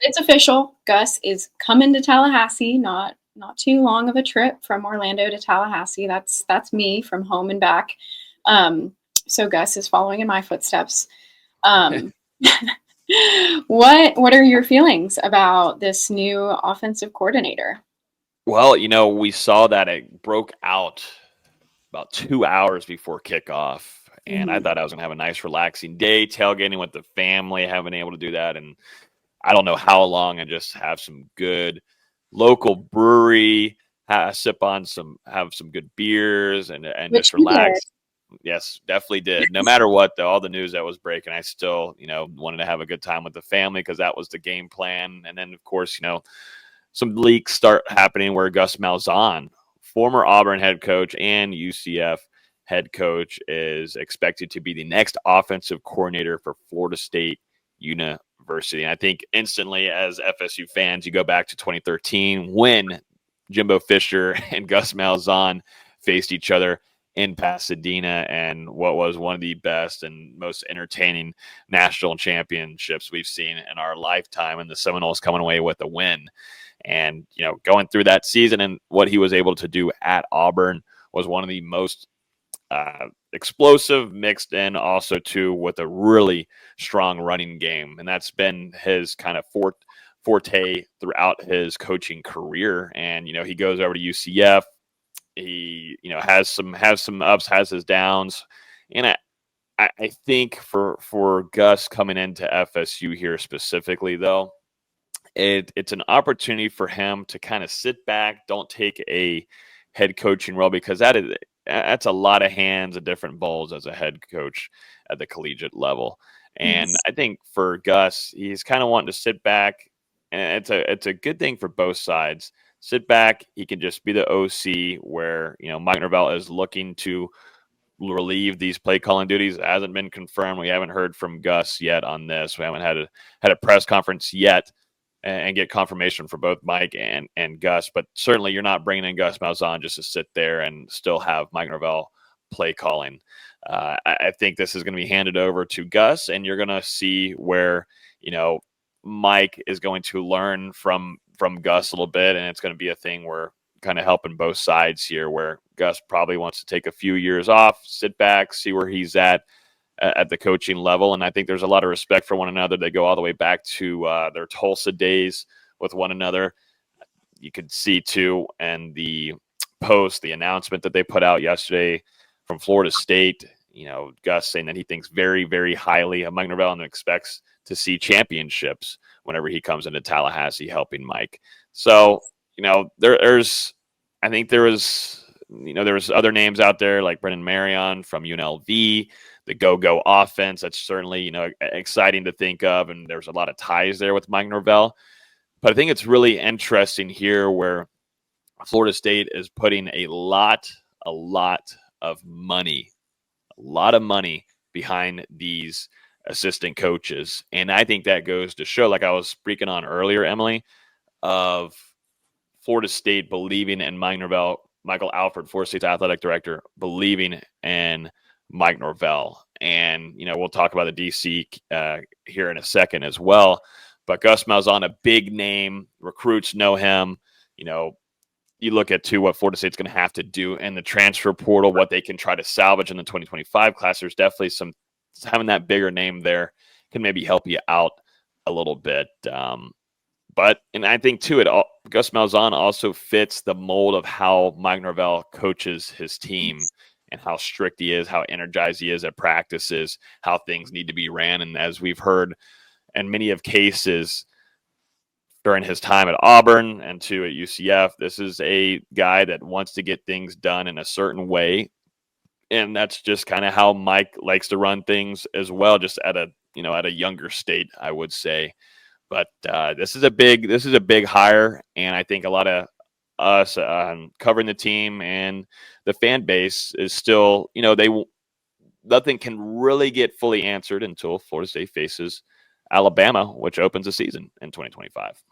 It's official. Gus is coming to Tallahassee. Not too long of a trip from Orlando to Tallahassee. That's me from home and back. Um, so Gus is following in my footsteps. Um, what are your feelings about this new offensive coordinator? Well, we saw that it broke out about 2 hours before kickoff. And I Mhm. thought I was going to have a nice, relaxing day, tailgating with the family. I haven't been able to do that. And I don't know how long, and just have some good local brewery, sip on have some good beers, and Which just you did. relax. Yes, definitely did. No matter what, though, all the news that was breaking, I still, wanted to have a good time with the family because that was the game plan. And then, of course, some leaks start happening where Gus Malzahn, former Auburn head coach and UCF head coach, is expected to be the next offensive coordinator for Florida State University. And I think instantly, as FSU fans, you go back to 2013 when Jimbo Fisher and Gus Malzahn faced each other in Pasadena, and what was one of the best and most entertaining national championships we've seen in our lifetime, and the Seminoles coming away with a win. And, going through that season and what he was able to do at Auburn was one of the most explosive, mixed in also too with a really strong running game. And that's been his kind of forte throughout his coaching career. And, he goes over to UCF. He, has some ups, has his downs. And I think for Gus coming into FSU here specifically, though, it's an opportunity for him to kind of sit back, don't take a head coaching role, because that's a lot of hands and different balls as a head coach at the collegiate level. And Yes. I think for Gus, he's kind of wanting to sit back, and it's a good thing for both sides. Sit back, he can just be the OC where Mike Norvell is looking to relieve these play calling duties. It hasn't been confirmed. We haven't heard from Gus yet on this. We haven't had a press conference yet and get confirmation for both Mike and Gus. But certainly, you're not bringing in Gus Malzahn just to sit there and still have Mike Norvell play calling. I think this is going to be handed over to Gus, and you're going to see where Mike is going to learn from Gus a little bit, and it's going to be a thing where kind of helping both sides here, where Gus probably wants to take a few years off, sit back, see where he's at the coaching level. And I think there's a lot of respect for one another. They go all the way back to their Tulsa days with one another. You could see too, and the announcement that they put out yesterday from Florida State, Gus saying that he thinks very, very highly of Mike Norvell and expects to see championships whenever he comes into Tallahassee helping Mike. So, I think there was other names out there like Brennan Marion from UNLV, the go-go offense. That's certainly, exciting to think of. And there's a lot of ties there with Mike Norvell. But I think it's really interesting here where Florida State is putting a lot of money, a lot of money behind these assistant coaches. And I think that goes to show, like I was speaking on earlier, Emily, of Florida State believing in Mike Norvell, Michael Alford, Florida State's athletic director, believing in Mike Norvell. And, we'll talk about the DC here in a second as well. But Gus Malzahn, a big name, recruits know him. You look at what Florida State's going to have to do in the transfer portal, what they can try to salvage in the 2025 class. There's definitely having that bigger name there can maybe help you out a little bit. And I think too, Gus Malzahn also fits the mold of how Mike Norvell coaches his team and how strict he is, how energized he is at practices, how things need to be ran. And as we've heard in many of cases during his time at Auburn and too at UCF, this is a guy that wants to get things done in a certain way. And that's just kind of how Mike likes to run things as well, just at a younger state, I would say. But this is a big hire, and I think a lot of us covering the team and the fan base is still, nothing can really get fully answered until Florida State faces Alabama, which opens the season in 2025.